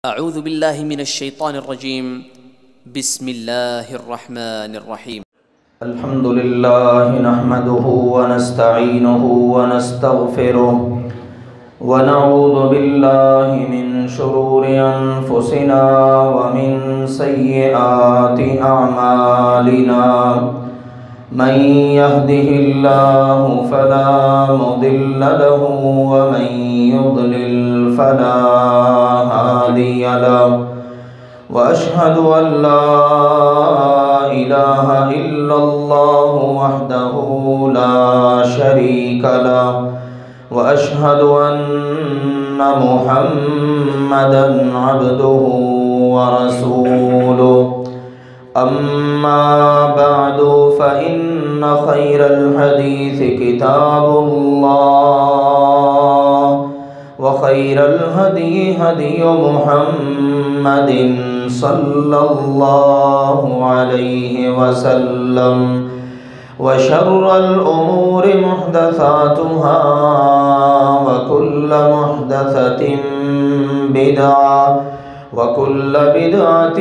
اعوذ باللہ من الشیطان الرجیم بسم اللہ الرحمن الرحیم الحمد للہ نحمده ونستعینه ونستغفره ونعوذ باللہ من شرور انفسنا ومن سیئات اعمالنا من يهده الله فلا مضل له ومن يضلل فلا هادي له وأشهد أن لا إله إلا الله وحده لا شريك له وأشهد أن محمدا عبده ورسوله أما بعد فإن خير الحديث كتاب الله وخير الهدي هدي محمد صلى الله عليه وسلم وشر الأمور محدثاتها وكل محدثة بدعة وكل بدعة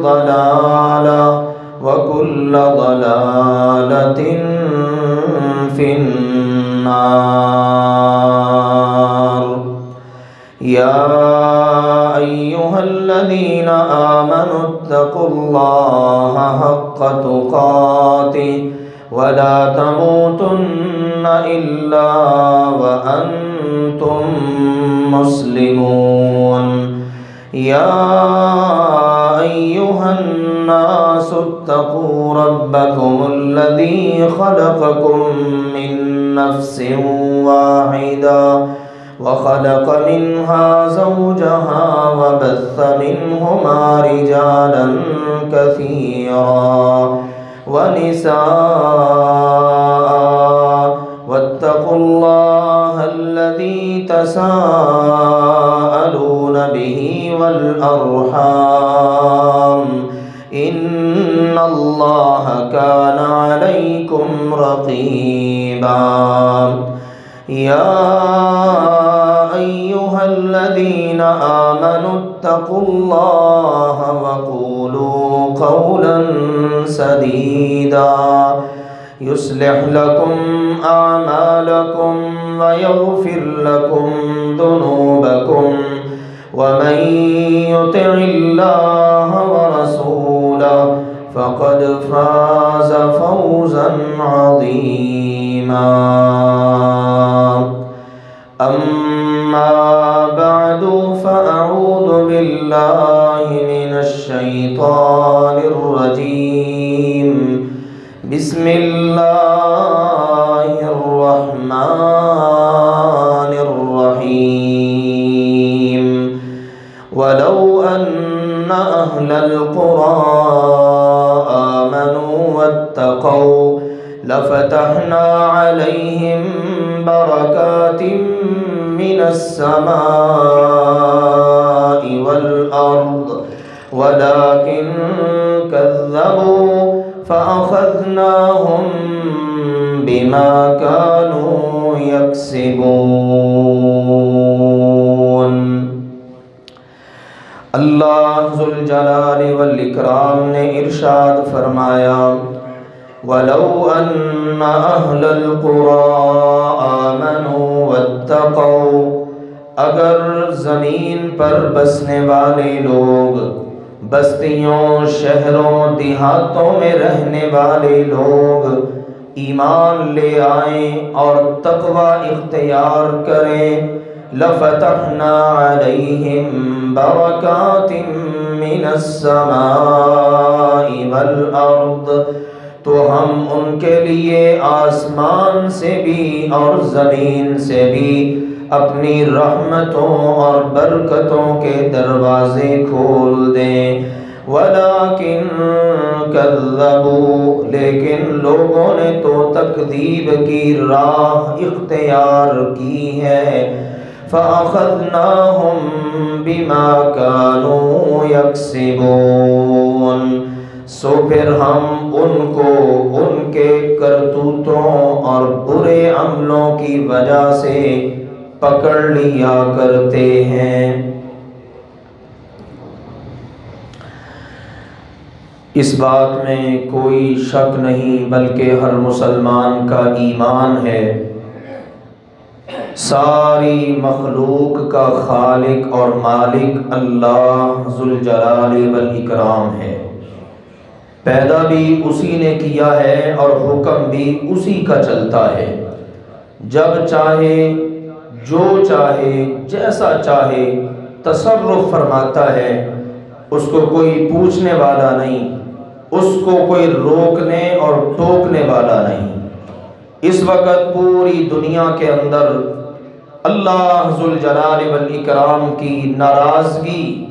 ضلالة وكل ضلالة في النار يا أيها الذين آمنوا اتقوا الله حق تقاته ولا تموتن إلا وأنتم مسلمون يا أيها الناس اتقوا ربكم الذي خلقكم من نفس واحدة وخلق منها زوجها وبث منهما رجالا كثيرا ونساء واتقوا الله الذي تساءلون به والأرحام إن الله كان عليكم رقيبا يا أيها الذين آمنوا اتقوا الله وقولوا قولا سديدا يصلح لكم أعمالكم ويغفر لكم ذنوبكم ومن يطع الله ورسوله فقد فاز فوزا عظيما أما بعد فأعوذ بالله من الشيطان الرجيم بسم الله الرحمن الرحيم ولو أن أهل القرى آمنوا واتقوا لفتحنا عليهم بركات من السماء والأرض ولكن كذبوا فأخذناهم بما كانوا يكسبون اللہ ذو الجلال والاکرام نے ارشاد فرمایا وَلَوْ أَنَّ أَهْلَ الْقُرَىٰ آمَنُوا وَاتَّقَوْا اگر زمین پر بسنے والے لوگ بستیوں شہروں دیہاتوں میں رہنے والے لوگ ایمان لے آئیں اور تقوی اختیار کریں لَفَتَحْنَا عَلَيْهِمْ بَرَكَاتٍ مِّنَ السَّمَاءِ وَالْأَرْضِ تو ہم ان کے لیے آسمان سے بھی اور زمین سے بھی اپنی رحمتوں اور برکتوں کے دروازے کھول دیں وَلَٰكِن كَذَّبُوا لیکن لوگوں نے تو تکذیب کی راہ اختیار کی ہے فَأَخَذْنَاهُمْ بِمَا كَانُوا يَكْسِبُونَ سو پھر ہم ان کو ان کے کرتوتوں اور برے عملوں کی وجہ سے پکڑ لیا کرتے ہیں اس بات میں کوئی شک نہیں بلکہ ہر مسلمان کا ایمان ہے، ساری مخلوق کا خالق اور مالک اللہ ذوالجلال والاکرام ہے۔ پیدا بھی اسی نے کیا ہے اور حکم بھی اسی کا چلتا ہے، جب چاہے جو چاہے جیسا چاہے تصرف فرماتا ہے، اس کو کوئی پوچھنے والا نہیں، اس کو کوئی روکنے اور ٹوکنے والا نہیں۔ اس وقت پوری دنیا کے اندر اللہ ذوالجلال والاکرام کی ناراضگی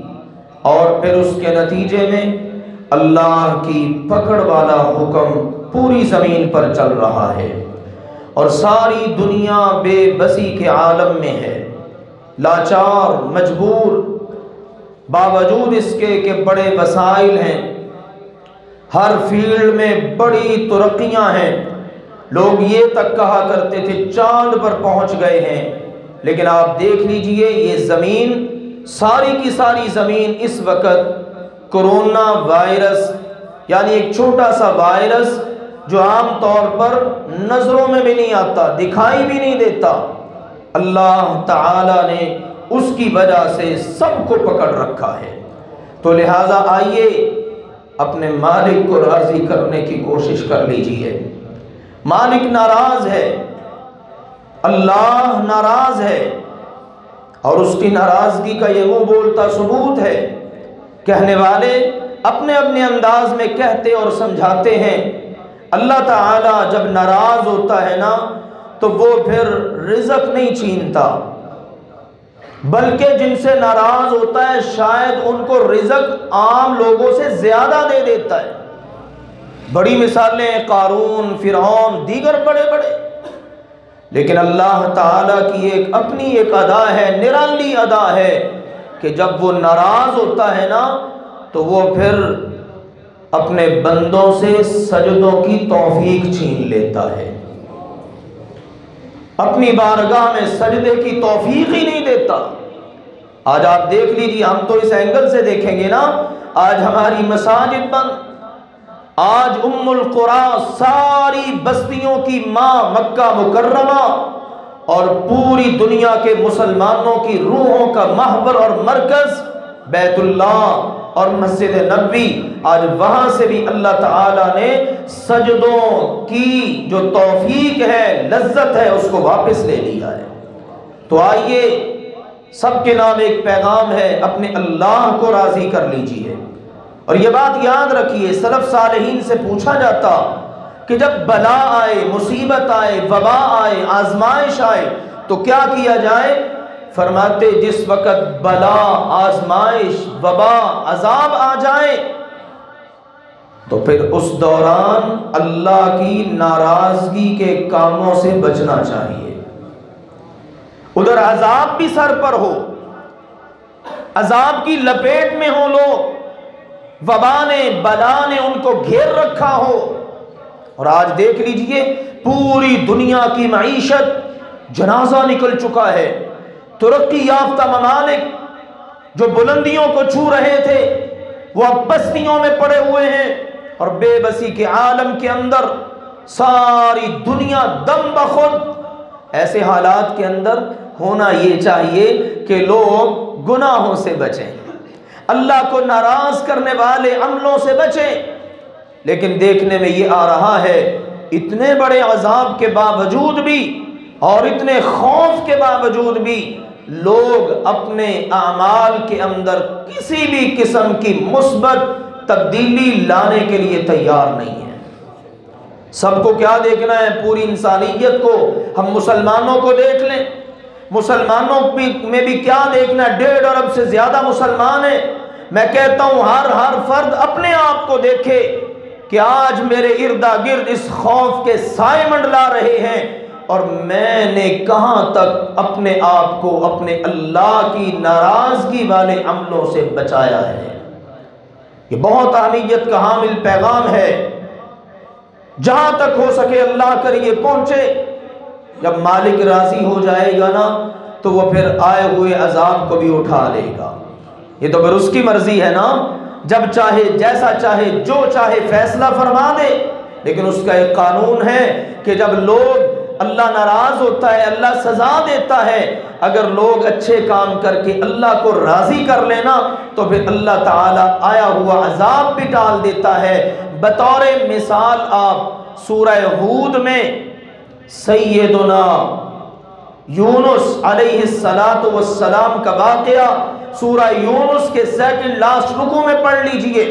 اور پھر اس کے نتیجے میں اللہ کی پکڑ والا حکم پوری زمین پر چل رہا ہے، اور ساری دنیا بے بسی کے عالم میں ہے، لاچار مجبور، باوجود اس کے کہ بڑے وسائل ہیں، ہر فیلڈ میں بڑی ترقیاں ہیں، لوگ یہ تک کہا کرتے تھے چاند پر پہنچ گئے ہیں، لیکن آپ دیکھ لیجئے یہ زمین، ساری کی ساری زمین اس وقت کورونا وائرس، یعنی ایک چھوٹا سا وائرس جو عام طور پر نظروں میں بھی نہیں آتا، دکھائی بھی نہیں دیتا، اللہ تعالی نے اس کی وجہ سے سب کو پکڑ رکھا ہے۔ تو لہٰذا آئیے اپنے مالک کو راضی کرنے کی کوشش کر لیجئے۔ مالک ناراض ہے، اللہ ناراض ہے، اور اس کی ناراضگی کا یہ منہ بولتا ثبوت ہے۔ کہنے والے اپنے اپنے انداز میں کہتے اور سمجھاتے ہیں، اللہ تعالیٰ جب ناراض ہوتا ہے نا تو وہ پھر رزق نہیں چھینتا، بلکہ جن سے ناراض ہوتا ہے شاید ان کو رزق عام لوگوں سے زیادہ دے دیتا ہے۔ بڑی مثالیں قارون، فرعون، دیگر بڑے بڑے، لیکن اللہ تعالیٰ کی ایک اپنی ایک ادا ہے، نرالی ادا ہے کہ جب وہ ناراض ہوتا ہے نا تو وہ پھر اپنے بندوں سے سجدوں کی توفیق چھین لیتا ہے، اپنی بارگاہ میں سجدے کی توفیق ہی نہیں دیتا۔ آج آپ دیکھ لیجیے، ہم تو اس اینگل سے دیکھیں گے نا، آج ہماری مساجد بند، آج ام القریٰ، ساری بستیوں کی ماں مکہ مکرمہ اور پوری دنیا کے مسلمانوں کی روحوں کا محور اور مرکز بیت اللہ اور مسجد نبوی، آج وہاں سے بھی اللہ تعالیٰ نے سجدوں کی جو توفیق ہے، لذت ہے، اس کو واپس لے لیا ہے۔ تو آئیے سب کے نام ایک پیغام ہے، اپنے اللہ کو راضی کر لیجئے۔ اور یہ بات یاد رکھیے، سلف صالحین سے پوچھا جاتا کہ جب بلا آئے، مصیبت آئے، وبا آئے، آزمائش آئے تو کیا کیا جائے؟ فرماتے جس وقت بلا، آزمائش، وبا، عذاب آ جائے تو پھر اس دوران اللہ کی ناراضگی کے کاموں سے بچنا چاہیے۔ ادھر عذاب بھی سر پر ہو، عذاب کی لپیٹ میں ہو لوگ، وبا نے، بلا نے ان کو گھیر رکھا ہو، اور آج دیکھ لیجئے پوری دنیا کی معیشت جنازہ نکل چکا ہے۔ ترقی یافتہ ممالک جو بلندیوں کو چھو رہے تھے وہ اب پستیوں میں پڑے ہوئے ہیں، اور بے بسی کے عالم کے اندر ساری دنیا دم بخود۔ ایسے حالات کے اندر ہونا یہ چاہیے کہ لوگ گناہوں سے بچیں، اللہ کو ناراض کرنے والے عملوں سے بچیں، لیکن دیکھنے میں یہ آ رہا ہے اتنے بڑے عذاب کے باوجود بھی اور اتنے خوف کے باوجود بھی لوگ اپنے اعمال کے اندر کسی بھی قسم کی مثبت تبدیلی لانے کے لیے تیار نہیں ہے۔ سب کو کیا دیکھنا ہے؟ پوری انسانیت کو۔ ہم مسلمانوں کو دیکھ لیں، مسلمانوں میں بھی کیا دیکھنا ہے؟ 1.5 ارب سے زیادہ مسلمان ہیں۔ میں کہتا ہوں ہر فرد اپنے آپ کو دیکھے کہ آج میرے اردا گرد اس خوف کے سائے منڈلا رہے ہیں، اور میں نے کہاں تک اپنے آپ کو اپنے اللہ کی ناراضگی والے عملوں سے بچایا ہے۔ یہ بہت اہمیت کا حامل پیغام ہے، جہاں تک ہو سکے اللہ کریے پہنچے۔ جب مالک راضی ہو جائے گا نا تو وہ پھر آئے ہوئے عذاب کو بھی اٹھا لے گا۔ یہ تو پھر اس کی مرضی ہے نا، جب چاہے جیسا چاہے جو چاہے فیصلہ فرما دے، لیکن اس کا ایک قانون ہے کہ جب لوگ اللہ ناراض ہوتا ہے، اللہ سزا دیتا ہے، اگر لوگ اچھے کام کر کے اللہ کو راضی کر لینا تو پھر اللہ تعالیٰ آیا ہوا عذاب بھی ٹال دیتا ہے۔ بطور مثال آپ سورہ ہود میں سیدنا یونس علیہ السلام کا واقعہ سورہ یونس کے سیکنڈ لاسٹ رکوع میں پڑھ لیجئے،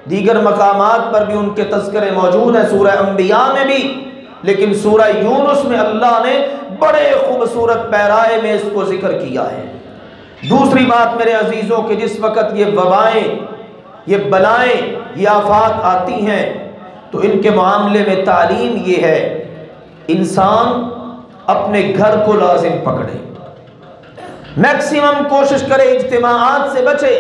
دیگر مقامات پر بھی ان کے تذکرے موجود ہیں، سورہ انبیاء میں بھی، لیکن سورہ یونس میں اللہ نے بڑے خوبصورت پیرائے میں اس کو ذکر کیا ہے۔ دوسری بات میرے عزیزوں کہ جس وقت یہ وبائیں، یہ بلائیں، یہ آفات آتی ہیں تو ان کے معاملے میں تعلیم یہ ہے انسان اپنے گھر کو لازم پکڑے، میکسیمم کوشش کرے اجتماعات سے بچے۔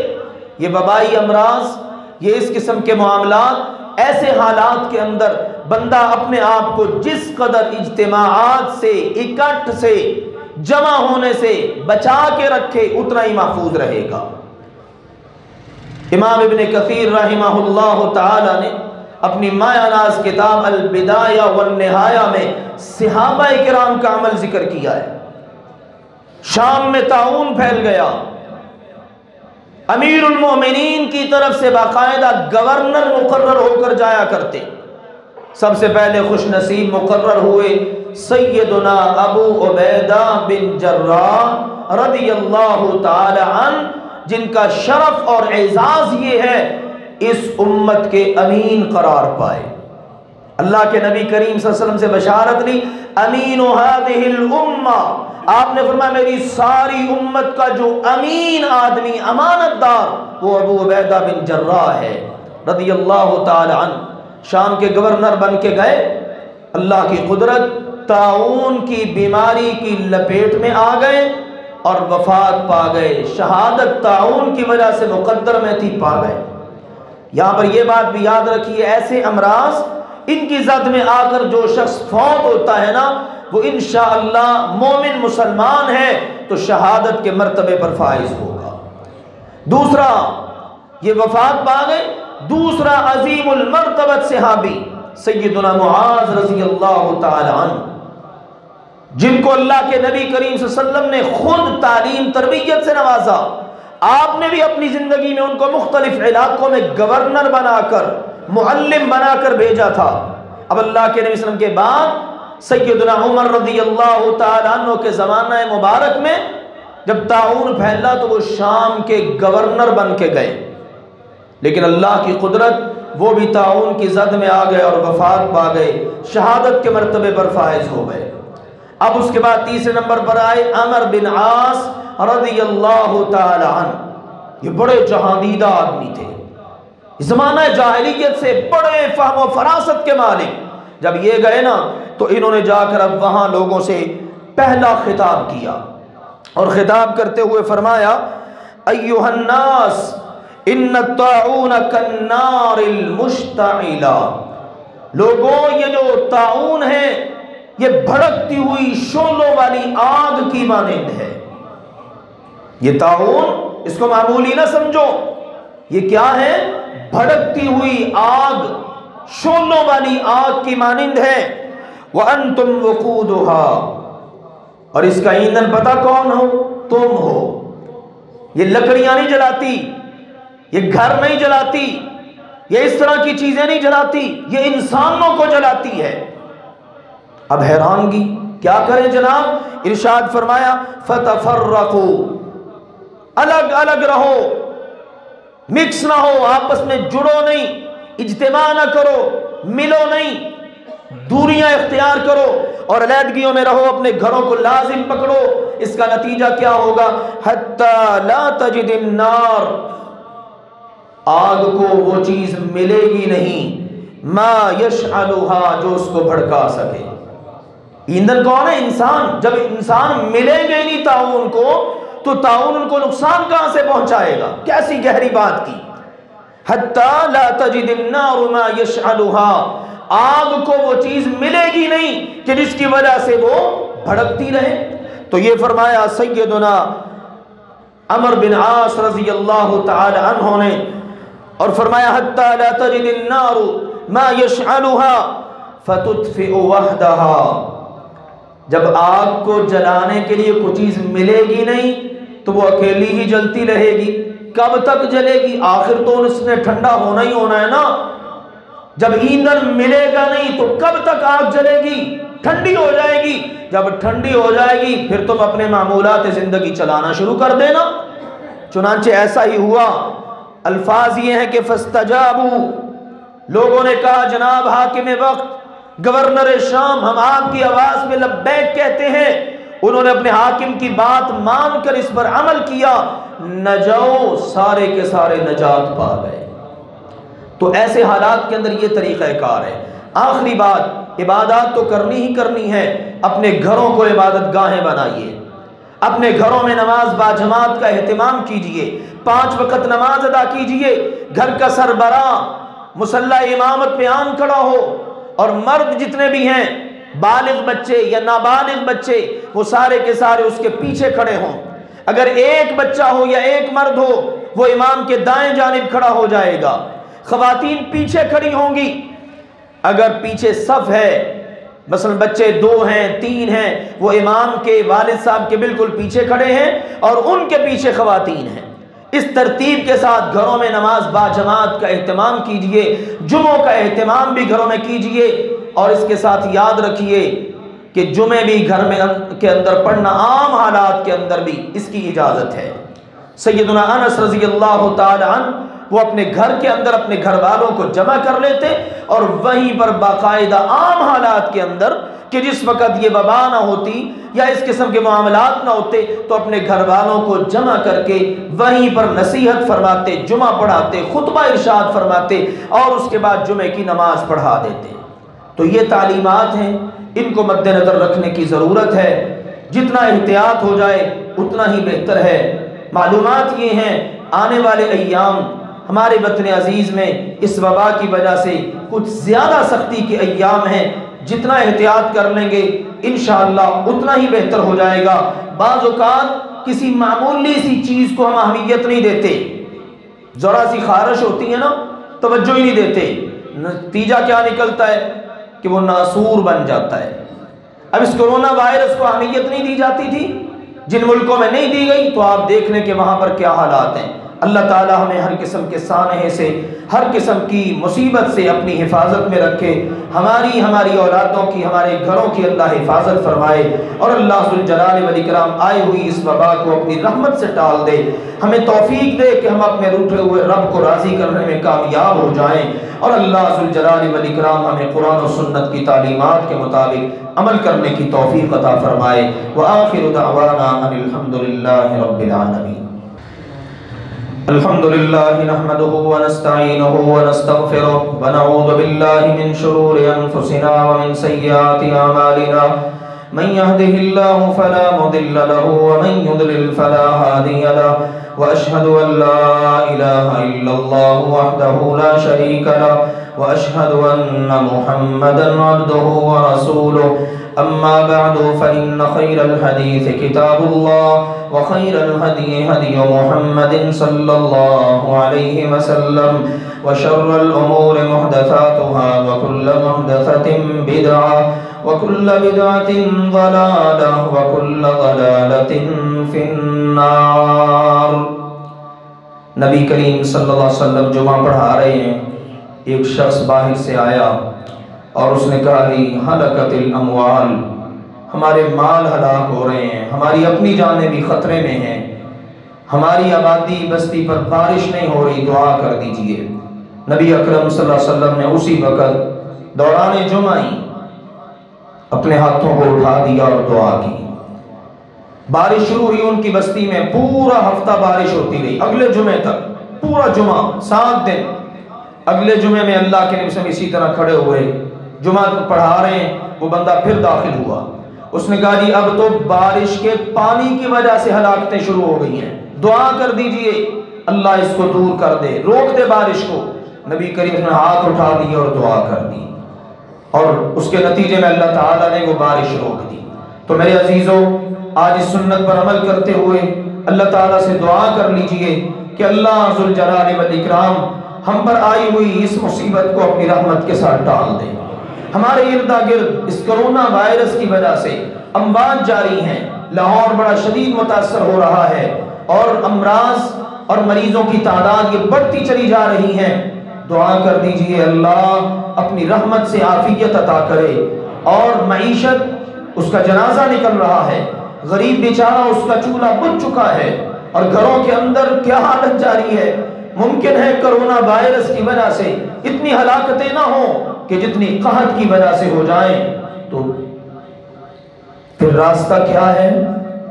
یہ وبائی امراض، یہ اس قسم کے معاملات، ایسے حالات کے اندر بندہ اپنے آپ کو جس قدر اجتماعات سے، اکٹھ سے، جمع ہونے سے بچا کے رکھے اتنا ہی محفوظ رہے گا۔ امام ابن کثیر رحمہ اللہ تعالی نے اپنی مایہ ناز کتاب البدایہ والنہایہ میں صحابہ کرام کا عمل ذکر کیا ہے۔ شام میں طاعون پھیل گیا، امیر المومنین کی طرف سے باقاعدہ گورنر مقرر ہو کر جایا کرتے۔ سب سے پہلے خوش نصیب مقرر ہوئے سیدنا ابو عبیدہ بن جراح رضی اللہ تعالی عنہ، جن کا شرف اور اعزاز یہ ہے اس امت کے امین قرار پائے۔ اللہ کے نبی کریم صلی اللہ علیہ وسلم سے بشارت لی، امین هذه الامہ، آپ نے فرمایا میری ساری امت کا جو امین آدمی، امانت دار، وہ ابو عبیدہ بن جراح ہے رضی اللہ تعالی عنہ۔ شام کے گورنر بن کے گئے، اللہ کی قدرت طاعون کی بیماری کی لپیٹ میں آ گئے اور وفات پا گئے، شہادت طاعون کی وجہ سے مقدر میں تھی، پا گئے۔ یہاں پر یہ بات بھی یاد رکھیے، ایسے امراض ان کی زد میں آ کر جو شخص فوت ہوتا ہے نا، وہ انشاءاللہ مومن مسلمان ہے تو شہادت کے مرتبے پر فائز ہوگا۔ دوسرا، یہ وفات پا گئے۔ دوسرا عظیم المرتبت صحابی سیدنا معاذ رضی اللہ تعالی عنہ، جن کو اللہ کے نبی کریم صلی اللہ علیہ وسلم نے خود تعلیم تربیت سے نوازا، آپ نے بھی اپنی زندگی میں ان کو مختلف علاقوں میں گورنر بنا کر، معلم بنا کر بھیجا تھا۔ اب اللہ کے نبی صلی اللہ علیہ وسلم کے بعد سیدنا عمر رضی اللہ تعالیٰ عنہ کے زمانہ مبارک میں جب طاعون پھیلا تو وہ شام کے گورنر بن کے گئے، لیکن اللہ کی قدرت وہ بھی طاعون کی زد میں آ گئے اور وفات پا گئے، شہادت کے مرتبے پر فائز ہو گئے۔ اب اس کے بعد تیسرے نمبر پر آئے عمر بن عاص رضی اللہ تعالی عنہ۔ یہ بڑے جہاندیدہ آدمی تھے، زمانہ جاہلیت سے بڑے فہم و فراست کے مالک۔ جب یہ گئے نا تو انہوں نے جا کر اب وہاں لوگوں سے پہلا خطاب کیا اور خطاب کرتے ہوئے فرمایا، ایھا الناس ان الطاعون کالنار المشتعلہ، لوگوں یہ جو طاعون ہے یہ بھڑکتی ہوئی شعلوں والی آگ کی مانند ہے۔ یہ طاعون اس کو معمولی نہ سمجھو، یہ کیا ہے؟ بھڑکتی ہوئی آگ، شعلوں والی آگ کی مانند ہے۔ وَأَنْتُمْ وَقُودُهَا، اور اس کا ایندھن پتہ کون ہو؟ تم ہو۔ یہ لکڑیاں نہیں جلاتی، یہ گھر نہیں جلاتی، یہ اس طرح کی چیزیں نہیں جلاتی، یہ انسانوں کو جلاتی ہے۔ اب حیرانگی، کیا کریں جناب؟ ارشاد فرمایا فَتَفَرَّقُوا، الگ الگ رہو، مکس نہ ہو، آپس میں جڑو نہیں، اجتماع نہ کرو، ملو نہیں، دوریاں اختیار کرو اور علیحدگیوں میں رہو، اپنے گھروں کو لازم پکڑو۔ اس کا نتیجہ کیا ہوگا؟ حَتَّى لَا تَجِدِ النَّارِ، آگ کو وہ چیز ملے گی نہیں، مَا يَشْعَلُهَا، جو اس کو بھڑکا سکے۔ ایندھن کون ہے؟ انسان۔ جب انسان ملیں گے نہیں طاعون کو تو طاعون ان کو نقصان کہاں سے پہنچائے گا؟ کیسی گہری بات کی۔ حَتَّى لَا تَجِدِ النَّارُ مَا يَشْعَلُهَا، آگ کو وہ چیز ملے گی نہیں کہ جس کی وجہ سے وہ بھڑکتی رہے۔ تو یہ فرمایا سیدنا عمر بن عاص رضی اللہ تعالی عنہ نے، اور فرمایا حتی لا تجد النار ما يشعلها فتطفئ وحدها، جب آگ کو جلانے کے لیے کوئی چیز ملے گی نہیں تو وہ اکیلی ہی جلتی رہے گی۔ کب تک جلے گی؟ آخر تو اس نے ٹھنڈا ہونا ہی ہونا ہے نا۔ جب ایندھن ملے گا نہیں تو کب تک آگ جلے گی؟ ٹھنڈی ہو جائے گی۔ جب ٹھنڈی ہو جائے گی پھر تم اپنے معمولات زندگی چلانا شروع کر دینا۔ چنانچہ ایسا ہی ہوا۔ الفاظ یہ ہیں کہ فاستجابوا، لوگوں نے کہا جناب حاکم وقت، گورنر شام، ہم آپ کی آواز میں لبیک کہتے ہیں۔ انہوں نے اپنے حاکم کی بات مان کر اس پر عمل کیا، نجو، سارے کے سارے نجات پا گئے۔ تو ایسے حالات کے اندر یہ طریقہ کار ہے۔ آخری بات، عبادات تو کرنی ہی کرنی ہے، اپنے گھروں کو عبادت گاہیں بنائیے، اپنے گھروں میں نماز باجماعت کا اہتمام کیجئے، 5 وقت نماز ادا کیجئے، گھر کا سربراہ مصلی امامت پہ آن کھڑا ہو، اور مرد جتنے بھی ہیں، بالغ بچے یا نابالغ بچے، وہ سارے کے سارے اس کے پیچھے کھڑے ہوں۔ اگر ایک بچہ ہو یا ایک مرد ہو، وہ امام کے دائیں جانب کھڑا ہو جائے گا، خواتین پیچھے کھڑی ہوں گی۔ اگر پیچھے صف ہے، مثلا بچے 2 ہیں 3 ہیں، وہ امام کے والد صاحب کے بالکل پیچھے کھڑے ہیں اور ان کے پیچھے خواتین ہیں۔ اس ترتیب کے ساتھ گھروں میں نماز باجماعت کا اہتمام کیجئے، جمعوں کا اہتمام بھی گھروں میں کیجئے، اور اس کے ساتھ یاد رکھیے کہ جمعے بھی گھر میں کے اندر پڑھنا عام حالات کے اندر بھی اس کی اجازت ہے۔ سیدنا انس رضی اللہ تعالی عنہ وہ اپنے گھر کے اندر اپنے گھر والوں کو جمع کر لیتے، اور وہیں پر باقاعدہ عام حالات کے اندر کہ جس وقت یہ وبا نہ ہوتی یا اس قسم کے معاملات نہ ہوتے، تو اپنے گھر والوں کو جمع کر کے وہیں پر نصیحت فرماتے، جمعہ پڑھاتے، خطبہ ارشاد فرماتے، اور اس کے بعد جمعے کی نماز پڑھا دیتے۔ تو یہ تعلیمات ہیں، ان کو مد نظر رکھنے کی ضرورت ہے۔ جتنا احتیاط ہو جائے اتنا ہی بہتر ہے۔ معلومات یہ ہیں، آنے والے ایام ہمارے وطن عزیز میں اس وبا کی وجہ سے کچھ زیادہ سختی کے ایام ہیں۔ جتنا احتیاط کر لیں گے انشاءاللہ اتنا ہی بہتر ہو جائے گا۔ بعض اوقات کسی معمولی سی چیز کو ہم اہمیت نہیں دیتے، ذرا سی خارش ہوتی ہے نا، توجہ ہی نہیں دیتے، نتیجہ کیا نکلتا ہے کہ وہ ناسور بن جاتا ہے۔ اب اس کرونا وائرس کو اہمیت نہیں دی جاتی تھی، جن ملکوں میں نہیں دی گئی، تو آپ دیکھ لیں کہ وہاں پر کیا حالات ہیں۔ اللہ تعالی ہمیں ہر قسم کے سانحے سے، ہر قسم کی مصیبت سے اپنی حفاظت میں رکھے، ہماری اولادوں کی، ہمارے گھروں کی اللہ حفاظت فرمائے، اور اللہ ذوالجلال والاکرام آئی ہوئی اس وبا کو اپنی رحمت سے ٹال دے، ہمیں توفیق دے کہ ہم اپنے روٹھے ہوئے رب کو راضی کرنے میں کامیاب ہو جائیں، اور اللہ ذوالجلال والاکرام ہمیں قرآن و سنت کی تعلیمات کے مطابق عمل کرنے کی توفیق عطا فرمائے۔ وآخر دعوانا ان الحمدللہ رب العالمین۔ الحمد لله نحمده ونستعينه ونستغفره ونعوذ بالله من شرور أنفسنا ومن سيئات أعمالنا، من يهده الله فلا مضل له ومن يضلل فلا هادي له، وأشهد أن لا إله إلا الله وحده لا شريك له، وأشهد أن محمدا عبده ورسوله، أما بعد فإن خير الحديث كتاب الله، وخير الهدي هدي محمد صلى الله عليه وسلم، وشر الأمور محدثاتها، وكل محدثة بدعة، وكل بدعة ضلالة، وكل ضلالة في النار۔ نبی کریم صلی اللہ علیہ وسلم جمعہ پڑھا رہے ہیں، ایک شخص باہر سے آیا اور اس نے کہا کہ ہلکت الاموال، ہمارے مال ہلاک ہو رہے ہیں، ہماری اپنی جانیں بھی خطرے میں ہیں، ہماری آبادی بستی پر بارش نہیں ہو رہی، دعا کر دیجئے۔ نبی اکرم صلی اللہ علیہ وسلم نے اسی وقت دوران جمعہ ہی اپنے ہاتھوں کو اٹھا دیا اور دعا کی۔ بارش شروع ہوئی ان کی بستی میں، پورا ہفتہ بارش ہوتی رہی، اگلے جمعے تک، پورا جمعہ 7 دن۔ اگلے جمعے میں اللہ کے نبی صلی اللہ علیہ وسلم اسی طرح کھڑے ہوئے، جمعہ پڑھا رہے ہیں، وہ بندہ پھر داخل ہوا۔ اس نے کہا جی اب تو بارش کے پانی کی وجہ سے ہلاکتیں شروع ہو گئی ہیں، دعا کر دیجئے اللہ اس کو دور کر دے، روک دے بارش کو۔ نبی کریم نے ہاتھ اٹھا دی اور دعا کر دی، اور اس کے نتیجے میں اللہ تعالیٰ نے وہ بارش روک دی۔ تو میرے عزیزوں، آج اس سنت پر عمل کرتے ہوئے اللہ تعالیٰ سے دعا کر لیجئے کہ اللہ ذوالجلال والاکرام ہم پر آئی ہوئی اس مصیبت کو اپنی رحمت کے ساتھ ٹال دے۔ ہمارے اردا گرد اس کرونا وائرس کی وجہ سے اموات جاری ہیں، لاہور بڑا شدید متاثر ہو رہا ہے، اور امراض اور مریضوں کی تعداد یہ بڑھتی چلی جا رہی ہے۔ دعا کر دیجئے اللہ اپنی رحمت سے عافیت عطا کرے، اور معیشت اس کا جنازہ نکل رہا ہے، غریب بیچارہ اس کا چولہا بجھ چکا ہے، اور گھروں کے اندر کیا حالت جاری ہے۔ ممکن ہے کرونا وائرس کی وجہ سے اتنی ہلاکتیں نہ ہوں کہ جتنی قحط کی وجہ سے ہو جائیں، تو پھر راستہ کیا ہے؟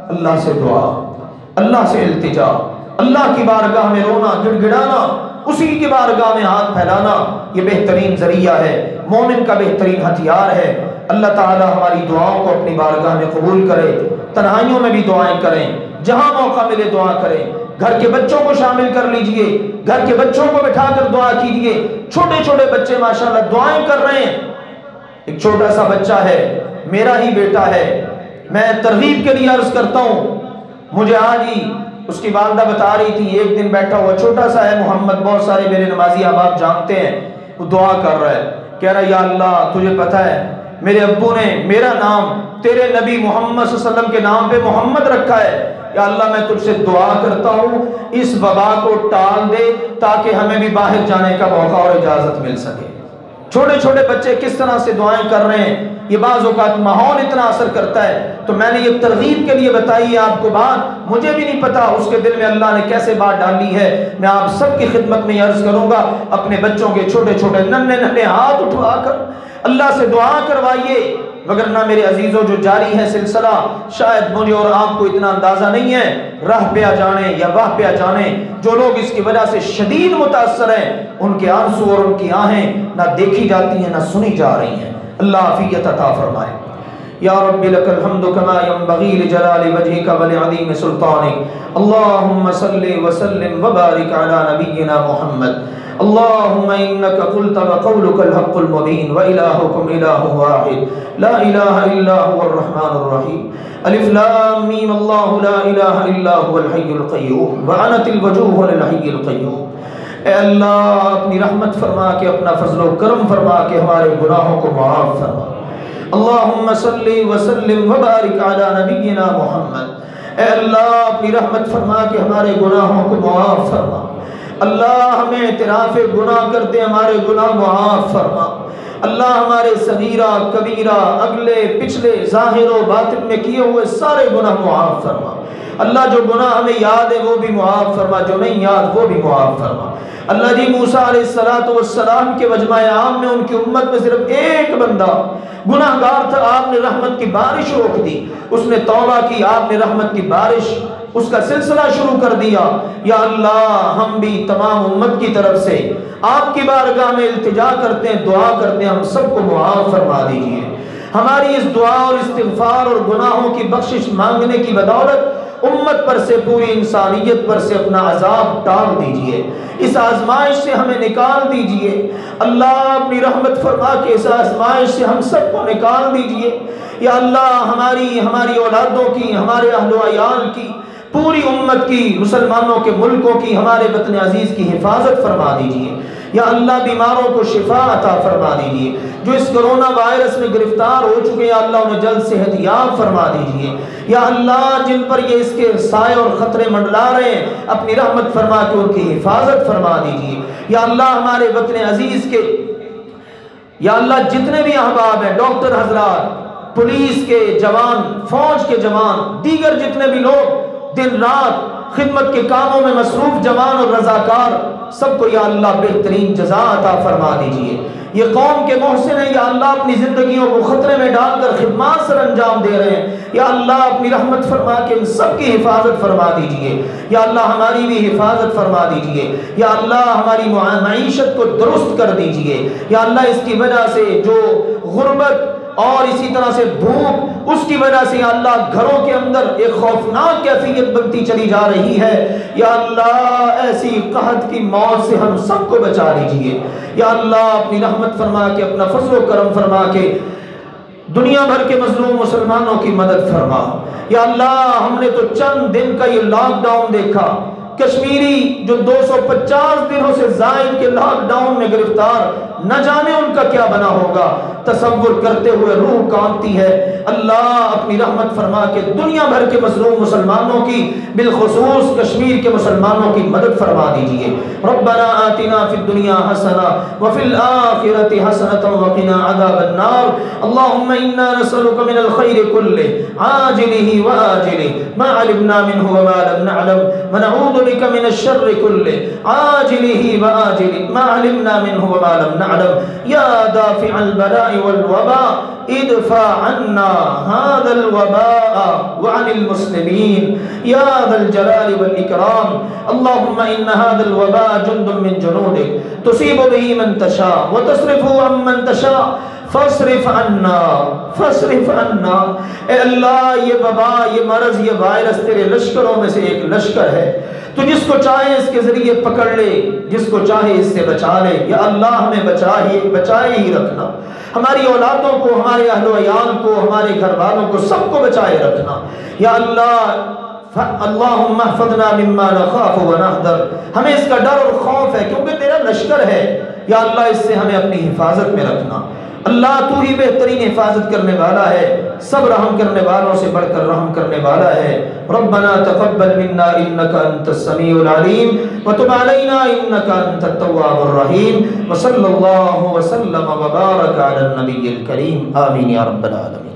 اللہ سے دعا، اللہ سے التجا، اللہ کی بارگاہ میں رونا گڑ گڑانا، اسی کی بارگاہ میں ہاتھ پھیلانا، یہ بہترین ذریعہ ہے، مومن کا بہترین ہتھیار ہے۔ اللہ تعالی ہماری دعاؤں کو اپنی بارگاہ میں قبول کرے، تنہائیوں میں بھی دعائیں کریں، جہاں موقع ملے دعا کریں، گھر کے بچوں کو شامل کر لیجئے، گھر کے بچوں کو بٹھا کر دعا کیجئے، چھوٹے چھوٹے بچے ماشاءاللہ دعائیں کر رہے ہیں۔ ایک چھوٹا سا بچہ ہے، میرا ہی بیٹا ہے، میں ترغیب کے لیے عرض کرتا ہوں، مجھے آج ہی اس کی والدہ بتا رہی تھی، ایک دن بیٹھا ہوا چھوٹا سا ہے محمد، بہت سارے میرے نمازی احباب جانتے ہیں، وہ دعا کر رہا ہے، کہہ رہا یا اللہ تجھے پتہ ہے میرے ابو نے میرا نام تیرے نبی محمد صلی اللہ علیہ وسلم کے نام پہ محمد رکھا ہے، یا اللہ میں تجھ سے دعا کرتا ہوں اس وبا کو ٹال دے تاکہ ہمیں بھی باہر جانے کا موقع اور اجازت مل سکے۔ چھوٹے چھوٹے بچے کس طرح سے دعائیں کر رہے ہیں، یہ بعض اوقات ماحول اتنا اثر کرتا ہے۔ تو میں نے یہ ترغیب کے لیے بتائی ہے آپ کو بات، مجھے بھی نہیں پتا اس کے دل میں اللہ نے کیسے بات ڈالی ہے۔ میں آپ سب کی خدمت میں یہ عرض کروں گا، اپنے بچوں کے چھوٹے چھوٹے ننھے ننھے ہاتھ اٹھا کر اللہ سے دعا کروائیے، وگرنہ میرے عزیزوں جو جاری ہے سلسلہ، شاید مجھے اور آپ کو اتنا اندازہ نہیں ہے، راہ پہ آ جانے یا واہ پہ آ جانے، جو لوگ اس کی وجہ سے شدید متاثر ہیں، ان کے آنسو اور ان کی آہیں نہ دیکھی جاتی ہیں نہ سنی جا رہی ہیں۔ اللہ عافیت عطا فرمائے۔ یا رب لک الحمد کما ينبغي لجلال وجهك ولعظیم سلطانك، اللهم صل وسلم وبارك على نبينا محمد۔ اللهم انك قلت وقولك الحق المبين والهكم اله واحد لا اله الا هو الرحمن الرحيم، الف لام میم، الله لا اله الا هو الحي القيوم وعنت الوجوه للحي القيوم۔ اے اللہ اپنی رحمت فرما کے، اپنا فضل و کرم فرما کے ہمارے گناہوں کو معاف فرما۔ اللهم صل وسلم وبارك على نبينا محمد۔ اے اللہ اپنی رحمت فرما کے ہمارے گناہوں کو معاف فرما۔ اللہ ہمیں اعتراف گناہ کرتے ہمارے گناہ معاف فرما۔ اللہ ہمارے صغیرہ کبیرہ اگلے پچھلے ظاہر و باطن میں کیے ہوئے سارے گناہ معاف فرما۔ اللہ جو گناہ ہمیں یاد ہے وہ بھی معاف فرما، جو نہیں یاد وہ بھی معاف فرما۔ اللہ جی موسیٰ علیہ السلام کے مجمع عام میں ان کی امت میں صرف ایک بندہ گناہ گار تھا، آپ نے رحمت کی بارش روک دی، اس نے توبہ کی، آپ نے رحمت کی بارش اس کا سلسلہ شروع کر دیا۔ یا اللہ ہم بھی تمام امت کی طرف سے آپ کی بارگاہ میں التجا کرتے ہیں، دعا کرتے ہیں، ہم سب کو معاف فرما دیجئے۔ ہماری اس دعا اور استغفار اور گناہوں کی بخشش مانگنے کی بدولت امت پر سے، پوری انسانیت پر سے اپنا عذاب ٹال دیجئے، اس آزمائش سے ہمیں نکال دیجئے۔ اللہ اپنی رحمت فرما کے اس آزمائش سے ہم سب کو نکال دیجئے۔ یا اللہ ہماری اولادوں کی، ہمارے اہل و عیال کی، پوری امت کی، مسلمانوں کے ملکوں کی، ہمارے وطن عزیز کی حفاظت فرما دیجئے۔ یا اللہ بیماروں کو شفا عطا فرما دیجئے، جو اس کرونا وائرس میں گرفتار ہو چکے ہیں اللہ انہیں جلد صحت یاب فرما دیجئے۔ یا اللہ جن پر یہ اس کے سائے اور خطرے منڈلا رہے ہیں اپنی رحمت فرما کے ان کی حفاظت فرما دیجئے۔ یا اللہ ہمارے وطن عزیز کے، یا اللہ جتنے بھی احباب ہیں، ڈاکٹر حضرات، پولیس کے جوان، فوج کے جوان، دیگر جتنے بھی لوگ دن رات خدمت کے کاموں میں مصروف جوان اور رضاکار، سب کو یا اللہ بہترین جزا عطا فرما دیجئے۔ یہ قوم کے محسن ہیں، یا اللہ اپنی زندگیوں کو خطرے میں ڈال کر خدمات سر انجام دے رہے ہیں، یا اللہ اپنی رحمت فرما کے ان سب کی حفاظت فرما دیجئے۔ یا اللہ ہماری بھی حفاظت فرما دیجئے۔ یا اللہ ہماری معیشت کو درست کر دیجئے۔ یا اللہ اس کی وجہ سے جو غربت اور اسی طرح سے بھوک، اس کی وجہ سے یا اللہ گھروں کے اندر ایک خوفناک کیفیت بنتی چلی جا رہی ہے، یا اللہ ایسی قحط کی موت سے ہم سب کو بچا لیجئے۔ یا اللہ اپنی رحمت فرما کے، اپنا فضل و کرم فرما کے دنیا بھر کے مظلوم مسلمانوں کی مدد فرما۔ یا اللہ ہم نے تو چند دن کا یہ لاک ڈاؤن دیکھا، کشمیری جو 250 دنوں سے زائد کے لاک ڈاؤن میں گرفتار، نہ جانے ان کا کیا بنا ہوگا، تصور کرتے ہوئے روح کانپتی ہے۔ اللہ اپنی رحمت فرما کے دنیا بھر کے مظلوم مسلمانوں کی، بالخصوص کشمیر کے مسلمانوں کی مدد فرما دیجئے۔ ربنا آتنا فی الدنیا حسنہ وفی الآخرۃ حسنۃ وقنا عذاب النار۔ اللہم انا نسألک من الخیر کلہ عاجلہ وآجلہ ما علمنا منہ وما لم نعلم ونعوذ بک من الشر کلہ عاجلہ وآجلہ ما علمنا منہ وما لم نعلم یا دافع البلاء والوباء ادفع عنا هذا الوباء وعن المسلمين يا ذا الجلال والإكرام۔ اللهم إن هذا الوباء جند من جنودك تصيب به من تشاء وتصرفه عن من تشاء فاصرف عنا فاصرف عنا۔ اے اللہ یہ وبا، یہ مرض، یہ وائرس تیرے لشکروں میں سے ایک لشکر ہے، تو جس کو چاہے اس کے ذریعے پکڑ لے، جس کو چاہے اس سے بچا لے۔ یا اللہ ہمیں بچائے ہی رکھنا، ہماری اولادوں کو، ہمارے اہل و عیال کو، ہمارے گھر والوں کو، سب کو بچائے رکھنا۔ یا اللہ اللہم احفظنا مما نخاف ونحذر، ہمیں اس کا ڈر اور خوف ہے کیونکہ تیرا لشکر ہے۔ یا اللہ اس سے ہمیں اپنی حفاظت میں رکھنا۔ اللہ تو ہی بہترین حفاظت کرنے والا ہے، سب رحم کرنے والوں سے بڑھ کر رحم کرنے والا ہے۔ ربنا تقبل منا انك انت السميع العليم وتب علينا انك انت التواب الرحيم وصلى الله وسلم وبارك على النبي الكريم آمين يا رب العالمين۔